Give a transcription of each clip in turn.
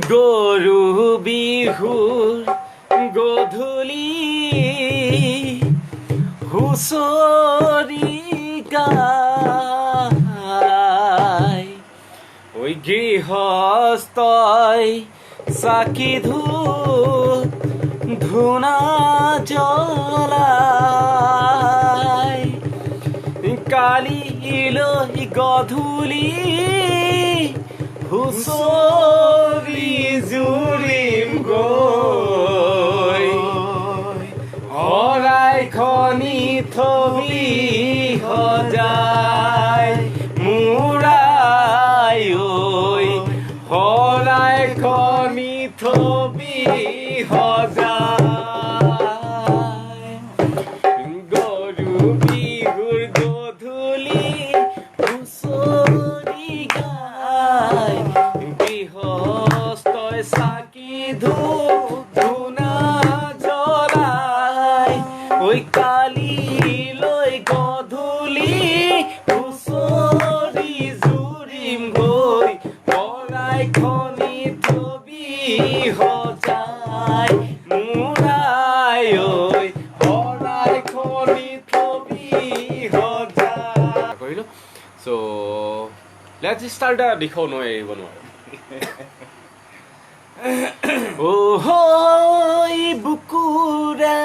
গৰু বিহুৰ গধূলি হুঁচৰি গায় ঐ গৃহস্থই চাকি ধূনা জ্বলায় কালিলৈ গধূলি হুঁচৰি জুৰিম গৈ শৰাইখনি থবি সজাই মূৰাই ঐ শৰাইখনি থবি সজাই গৰু বিহুৰ গধূলি হুঁচৰি গায় গৃহস্থই চাকি ধূনা জ্বলাই ঐ কালিলৈ গধূলি হুঁচৰি জুৰিম গৈ শৰাইখনি থবি সজাই মূৰাই ঐ শৰাইখনি থবি সজাই কৰিলোঁ চ' লেটছ ষ্টাৰ্ট দিখৌ নহয় এৰিব নোৱাৰোঁ ঐ বুকুৰে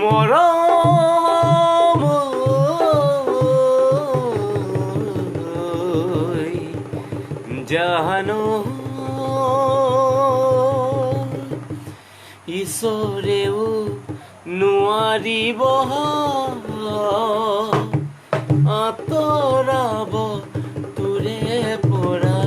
মৰম জানো ঈশ্বৰেও নোৱাৰিব আঁতৰাব তোৰে পৰা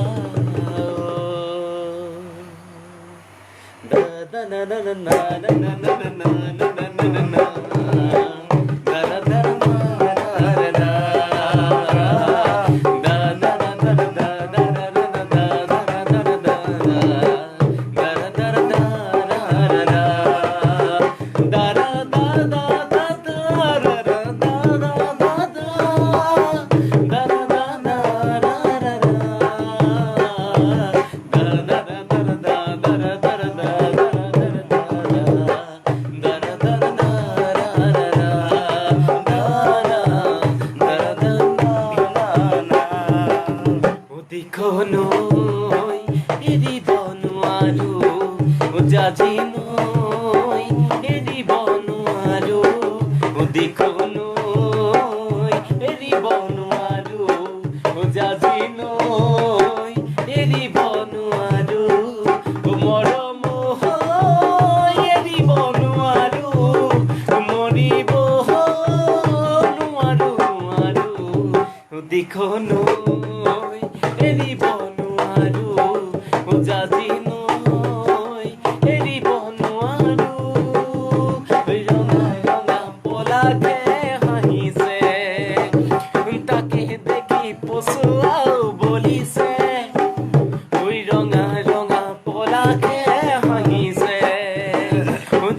এৰিব নোৱাৰো জাজি নৈ এৰিব নোৱাৰো দিখনৈ এৰিব নোৱাৰো জাজি নৈ এৰিব নোৱাৰো মৰম এৰিব নোৱাৰো মৰিব নোৱাৰো দিখনৈ এৰিব নোৱাৰো জাজি নৈ এৰিব নোৱাৰো ৰঙা ৰঙা পলাকে হাঁহিছে তাকে দেখি পচুৱাও বলিছে ঐ ৰঙা ৰঙা পলাকে হাঁহিছে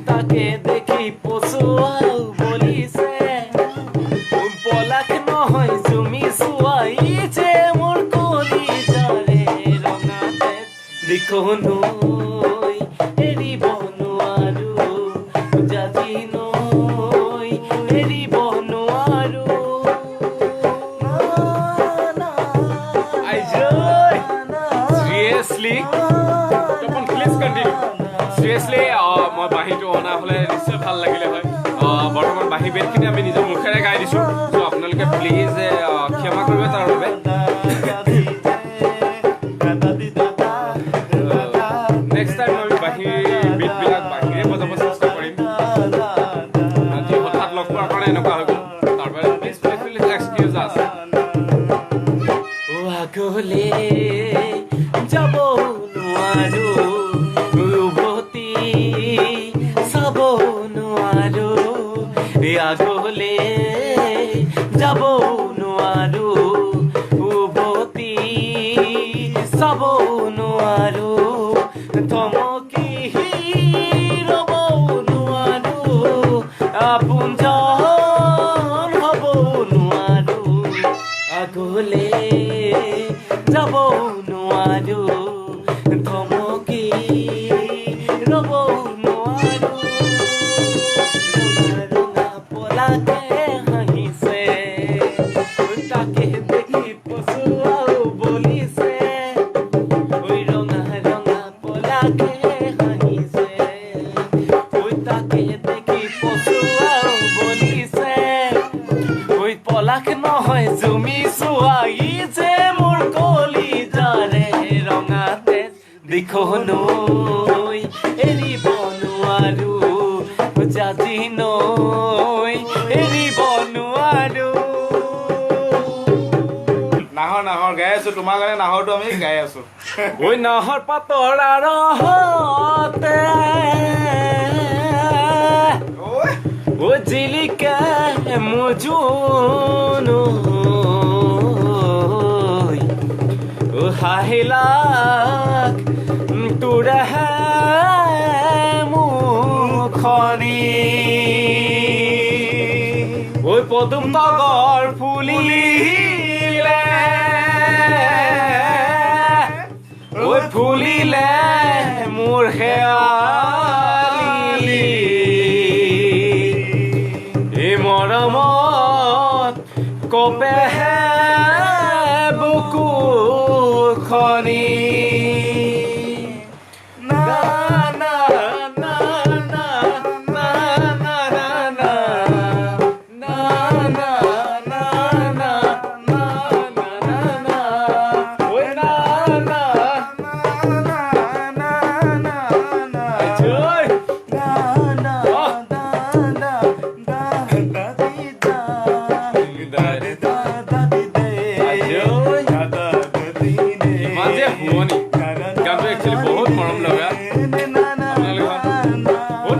তাকে দেখি পচুৱাও বলিছে পলাক নহয় জুমি চুৱাইছে মোৰ কলিজাৰে ৰঙাতে দিখনৈ এৰিব নোৱাৰো জাজি নৈ এৰিব নোৱাৰো চিৰিয়াছলি মই বাঁহীটো অনা হ'লে নিশ্চয় ভাল লাগিলে হয় বৰ্তমান বাঁহী বেটখিনি আমি নিজৰ মুখেৰে গাই দিছোঁ চ' আপোনালোকে প্লিজ ক্ষমা কৰিব তাৰ বাবে নেক্সট টাইম আমি বাঁহী বেটবিলাক বাঁহীৰে বজাব চেষ্টা কৰিম আজি হঠাৎ লগ পোৱাৰ কাৰণে এনেকুৱা হৈ গ'ল তাৰ বাবে প্লিজ এক্সকিউজ আছে আগলে যাব নোৱাৰো উভতি চাব নোৱাৰো আগলে যাব নোৱাৰো উভতি চাব নোৱাৰো থমকি ৰ'ব নোৱাৰো আপোনজন হ'ব হলে যাবও নোৱাৰো ধমকি ৰ'বও নোৱাৰো ৰঙা পলাকে হাঁহিছে তাকে দেখি পচুৱাও বলিছে ঐ ৰঙা পলাকে হাঁহিছে ঐ তাকে দেখি পচুৱাও বলিছে ঐ পলাক নহয় জুমি চোৱা ই যে মোৰ কলিজাৰে ৰঙা তেজ দিখনৈ এৰিব নোৱাৰো জাজি নৈ এৰিব নোৱাৰো নাহৰ গাই আছো তোমাৰ কাৰণে নাহৰটো আমি গাই আছো ঐ নাহৰ পাতৰ আৰহতে ঐ জিলিকে মোজোন ঐ হাঁহিলাক তোৰেহে মুখনি ঐ পদুম তগৰ ফুলিলে ঐ ফুলিলে মোৰ হেয়ালি এই মৰমত কপেহে বুকুখনি না না না না না না না না না না না না ঐ না না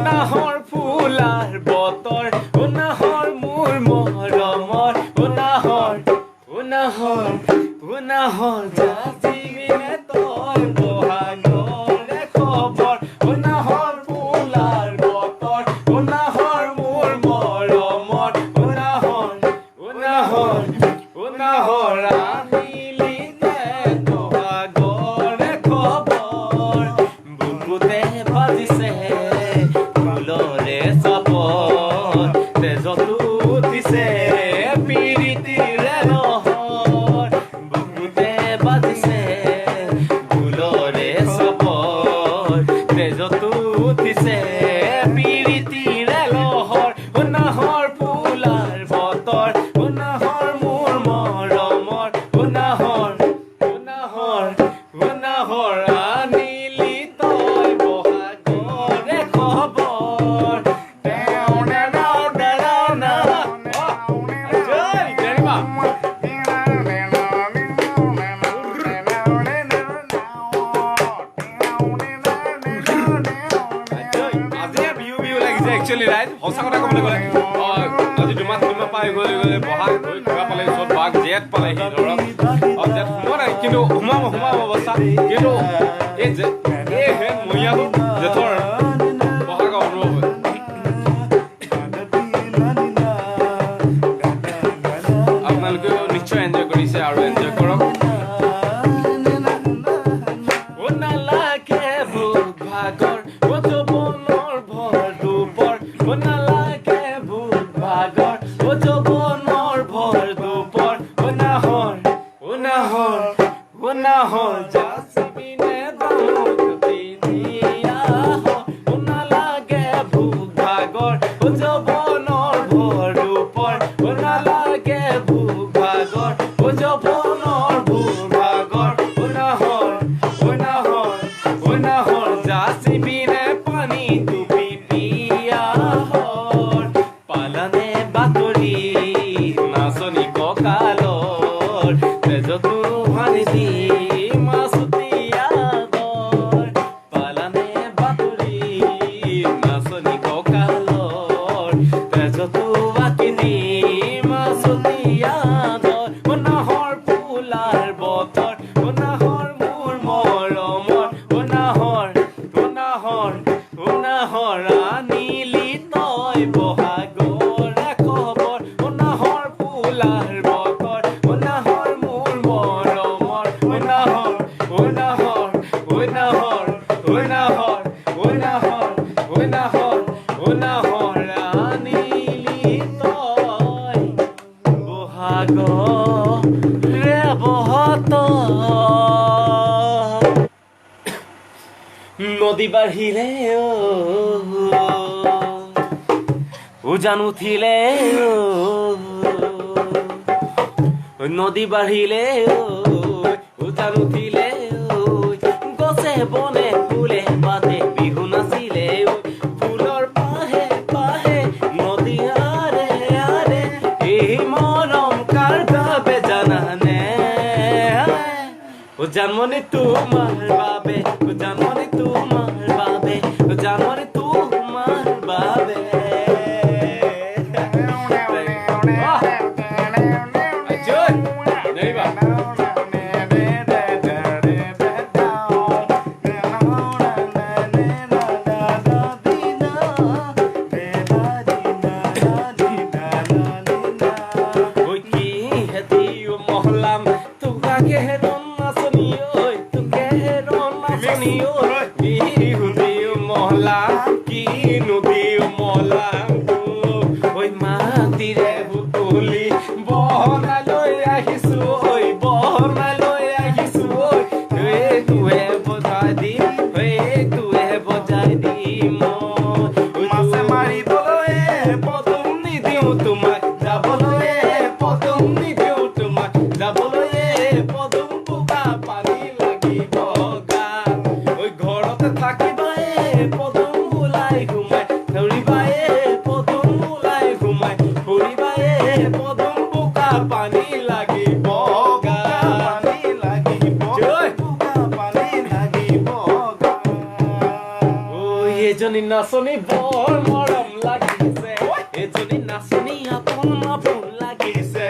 নাহৰ ফুলাৰ বতৰ নাহৰ মোৰ মৰমৰ নাহৰ যাচিবিনে তই বহাগৰে খবৰ নাহৰ ফুলাৰ বতৰ নাহৰ মোৰ মৰমৰ নাহৰ আহিলি বহাগৰে খবৰ বুকুতে বাজিছে ফুলৰে চাপৰ তেজতো উঠিছে পিৰিতিৰে নহৰ বুকুতে বাজিছে ফুলৰে চাপৰ তেজতো উঠিছে পিৰিতিৰে লহৰ নাহৰ ফুলাৰ বতৰ নাহৰ মোৰ মৰমৰ নাহৰ আনিলি তই বহাগৰে খবৰ একচুৱেলি ৰাইট সঁচা কথা ক'বলৈ গ'লে আজি দুমাহ পাই গ'লে বহাগ হৈ কিবা পালেহি চব বহাগ জেঠ পালেহি ধৰক জেঠ সোমোৱা নাই কিন্তু সোমাব অৱস্থা কিন্তু এই মৰিয়াটো জেঠৰ বহাগৰ অনুভৱ হয় আপোনালোকেও নিশ্চয় এনজয় কৰিছে আৰু এনজয় কৰক নালাগে ভোগ ভাগৰ যৌৱনৰ ভৰ দুপৰ নালাগে ভোগ ভাগৰ যৌৱনৰ ভৰ দুপৰ নাহৰ যাচিবিনে দামোদ পিন্ধিয়া নালাগে ভোগ ভাগৰ যৌৱনৰ ভৰ দুপৰ নালাগে ভোগ ভাগৰ যৌৱনৰ ভোগ ভাগৰ নাহৰ যাচিবিনে পানী টুপি পিয়াহৰ পালানে বাতৰি নাচনি কঁকালৰ তেজতো ভানিছি মাছুতীয়া দৰ পালানে বাতৰি নাচনি কঁকালৰ তেজতো বাকিনি মাছুতীয়া দৰ নাহৰ ফুলাৰ বতৰ নাহৰ মোৰ মৰমৰ নাহৰ আনিলি তই বহাগৰে খবৰ নাহৰ ফুলাৰ বতৰ নাহৰ সাগৰে বহত নদী বাঢ়িলে উজান উঠিলে নদী বাঢ়িলে উজান উঠিলে গছে বনে ফুলে পাতে বিহু নাচিলে ফুলৰ পাহে পাহে নদী আৰে আৰে এই মৰম কাৰ বাবে জানানে জানমনি তোমাৰ বাবে জানমনি তোমাৰ বাবে জানমনি তোমাৰ বাবে এজনী নাচনী বৰ মৰম লাগিছে এজনী নাচনী আপোন আপোন লাগিছে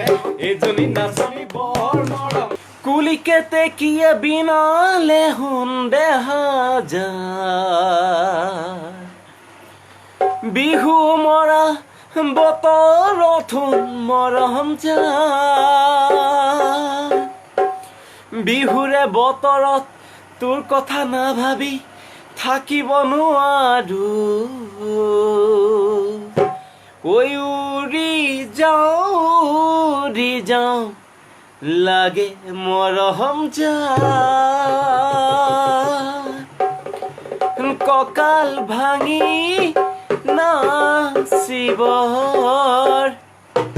এজনী নাচনী বৰ মৰম কুলিকে তেকিয়ে বিনালে সন্দেহা যায় বিহু মৰা বতৰথোন মৰম যায় বিহুৰে বতৰত তোৰ কথা নাভাবি থাকিব নোৱাৰো ঐ উৰি যাওঁ লাগে মৰম যায় কঁকাল ভাঙি নাচিবৰ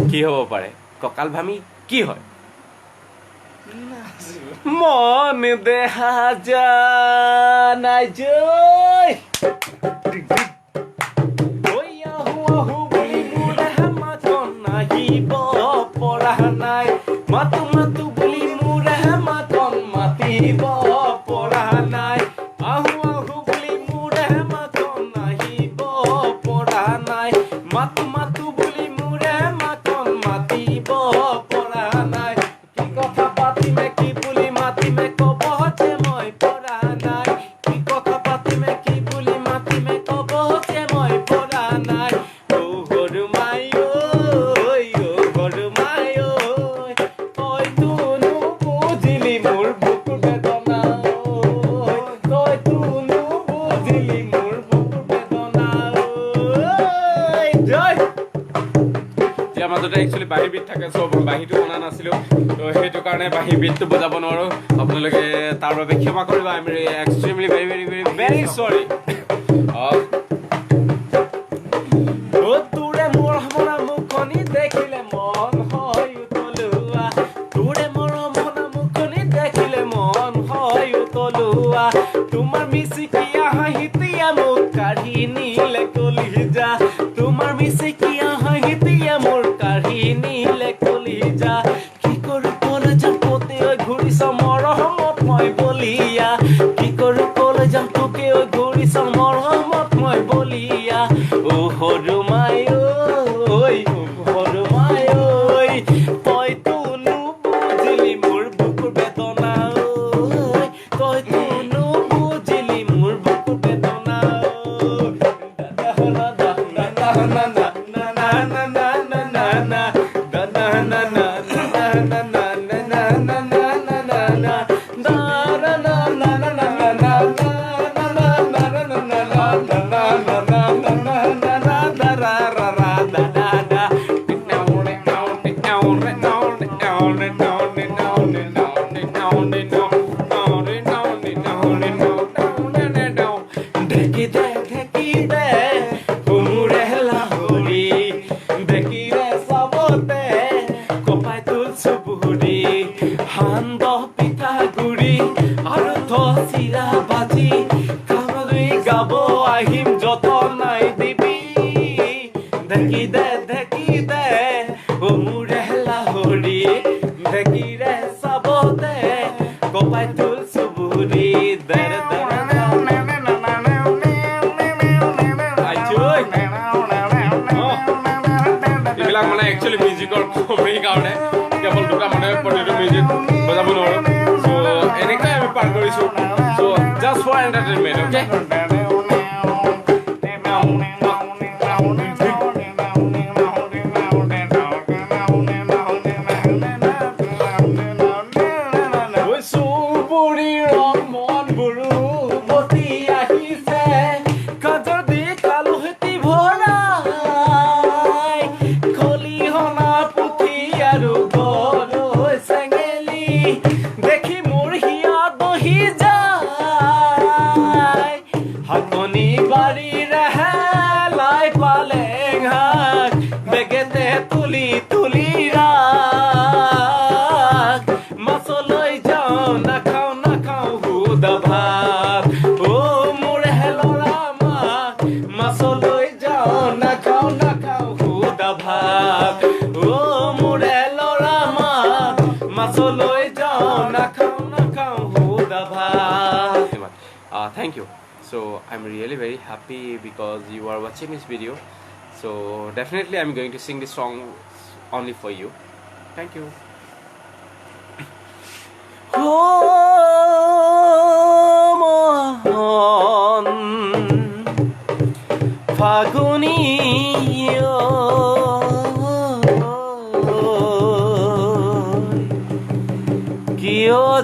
কি হ'ব পাৰে কঁকাল ভাঙি কি হয় মন দেহা জানাই জয় আহো আহো বুলি মোৰে মাতন নাহিব পৰা নাই মাতো মাতো বুলি মোৰে মাতন মাতিব পৰা নাই আহো আহো বুলি মোৰে মাতন নাহিব পৰা নাই মাতো মাতো বুলি মোৰে মাতন মাতিব পৰা নাই কি কথা পাতিমে কি বুলি মাতিমে কব যে মই পৰা নাই কি কথা পাতিমে কি বুলি মাতিমে কব যে মই পৰা নাই ও গৰু মাই ঐ ও গৰু মাই ঐ তই তুনো বুজিলি মোৰ বুকুৰ বেদনা তই তুনো বুজিলি মোৰ বুকুৰ বেদনা জয় ইয়াৰ মাজতে একচুৱেলি বাঁহী বিট থাকে চব বাঁহীটো বনা নাছিলো তো সেইটো কাৰণে বাঁহী বিটটো বজাব নোৱাৰো আপোনালোকে তাৰ বাবে ক্ষমা কৰিব I am extremely very very very very চৰি তোৰে মোৰ মনা মুখনি দেখিলে মন হয় উতলুৱা তোৰে মোৰ মনা মুখনি দেখিলে মন হয় উতলুৱা তোমাৰ মিচিকিয়া হাঁহিতিয়া মোক কাঢ়ি নিলে কলিজা তোমাৰ মিচিকিয়া হাঁহিতিয়া মোৰ কাঢ়ি নিলে কলিজা কি কৰো কলেজৰ পতে ঘূৰিছ মৰমত মই বলিয়া কি কৰো কলেজৰ তোকে ঘূৰিছ মৰমত মই ঢেঁকীৰে চাবতে কপাই তুল চুবুৰি দৰ দৰ এইবিলাক মানে একচুৱেলি মিউজিকৰ কমেই কাৰণে কেৱল দুটা মানে প্ৰতিটো মিউজিক বজাব নোৱাৰোঁ চ' এনেকৈ আমি পাৰ কৰিছোঁ so' just for entertainment okay Thank you. So I'm really very happy because you are watching this video. So definitely I'm going to sing this song only for you. Thank you.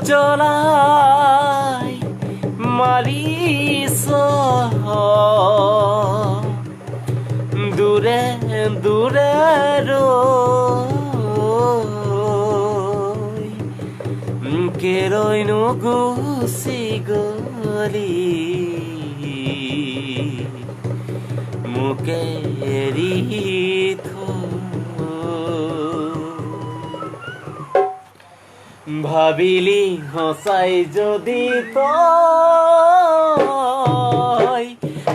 জলাই মারিস দূরে দূরে কেরইনু গুছি গলি মুকে এৰি ভাবিলি হসাই যদি তই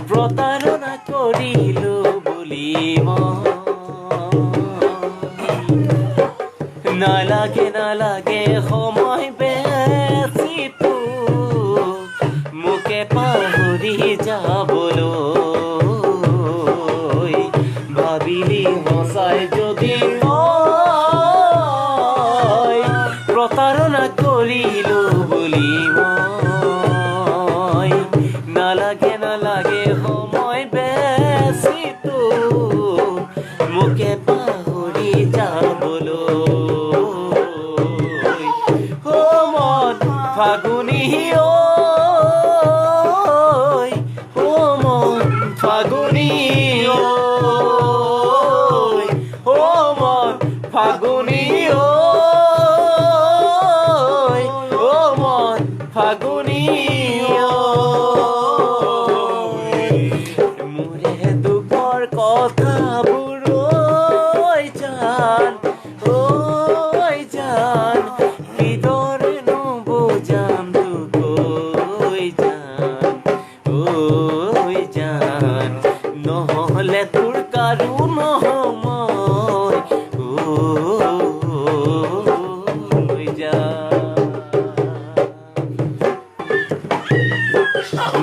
প্ৰতাৰণা কৰিলু বলি নালাগে নালাগে সময় বেছি মুকে পাহৰি যাবলৈ ভাবিলি হসাই যদি প্ৰতাৰণা কৰিলো বলি নালাগে নালাগে সময় বেছি মুকে পাহৰি যাবলৈ ও মন ফাগুনী ও মন ফাগুনী ও মন ফাগুনী ফাগুনী মোৰে দুখৰ কথাবোৰ জান কিদৰে নবুজাম জান নহ'লে তোৰ কাৰো নহয়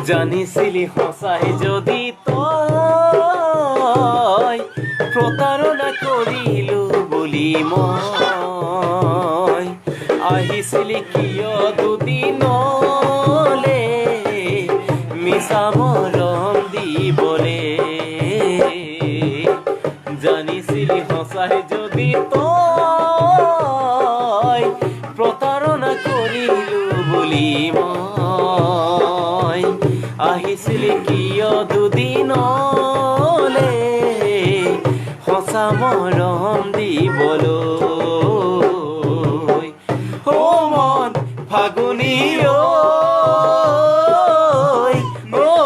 জানিছিলি সঁচাই যদি তই প্ৰতাৰণা কৰিলো বুলি মই আহিছিলি কিয় দুদিনলে মিছা মৰম দিবলে জানিছিলি সঁচাই যদি তই প্ৰতাৰণা কৰিলো বুলি মই আহিছিলি কিয় দুদিনলে সঁচা মৰম দিবলৈ ও মন ফাগুনী ও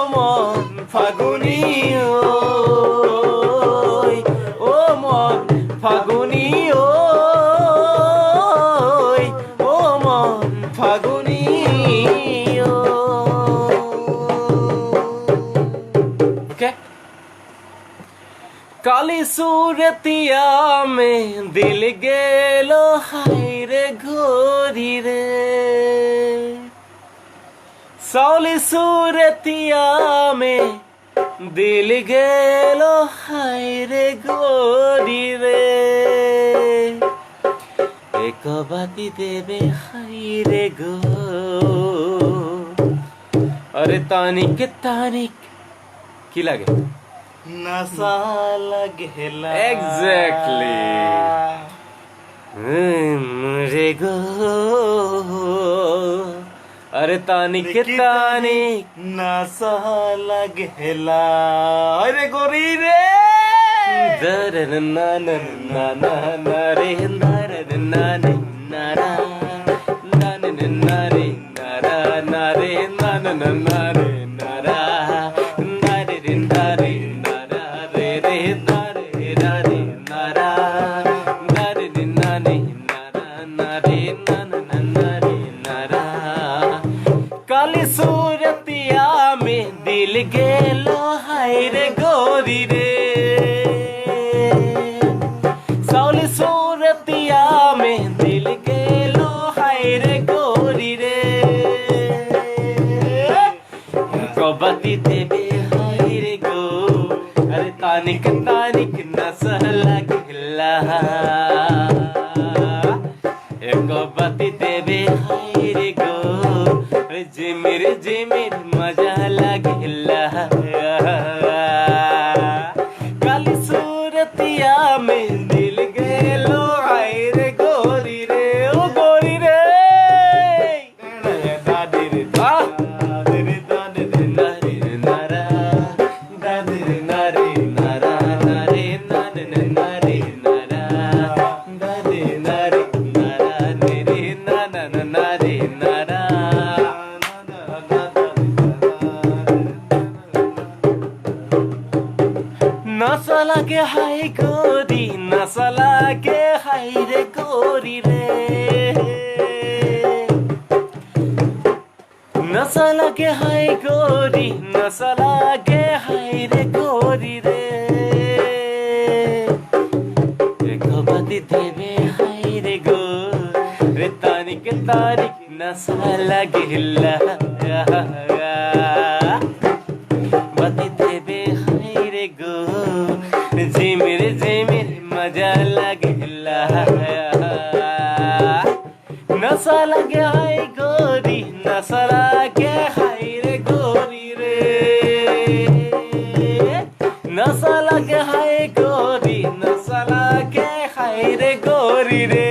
মন ফাগুনী ও মন ফাগুনী ও মন ফাগুনী কাল सावली सूरतिया में दिल गेलो हाय रे गोरी रे सावली सूरतिया में दिल गेलो हाय रे गोरी रे एक बाती देवे हाय रे गो अरे तानिक की लागे नशा लगेला एग्जैक्टली रे गो अरे तानिक नशा लगेला अरे गोरी रे दर ना ना ना ना ना रे ना रे ना रे ना रा ना रे ना रे ना रा ना रे ना ना ना ना रे ना रा ना रे ना रे ना रा रे रे ना रे ना रे ना रा ना रे ना रे ना रा ना रे ना ना ना ना रे ना रा काली सूरतिया में दिल गेलो हाय रे गोरी रे सावली सूरतिया में दिल गेलो हाय रे गोरी रे कबती देवे हाय रे गो अरे तानिक नशा लगेला कबती देवे हाय रे गो अरे जिमिर मजा लगेला काली सूरतिया में दिल गेलो हाय रे गोरी रे ओ गोरी रे दादी रे दादी रे दादी रे नारी रे नारा दादी रे नारी नारा नारे नारे नारे नारा दादी नारी नारा रे नाना नारे नारा नशा लागे हाय गोरी नशा लागे हाय रे गोरी रे नशा लागे हाय गोरी नशा लागे हाय रे गोरी रे एक बाती देवे हाय रे गो रे तानिक नशा लगेला बाती देवे हाय रे गो जिमिर मजा लगेला नशा लगे हाय गोरी नशा लगे हाय रे गोरी रे नशा लगे हाय गोरी नशा लगे हाय रे गोरी रे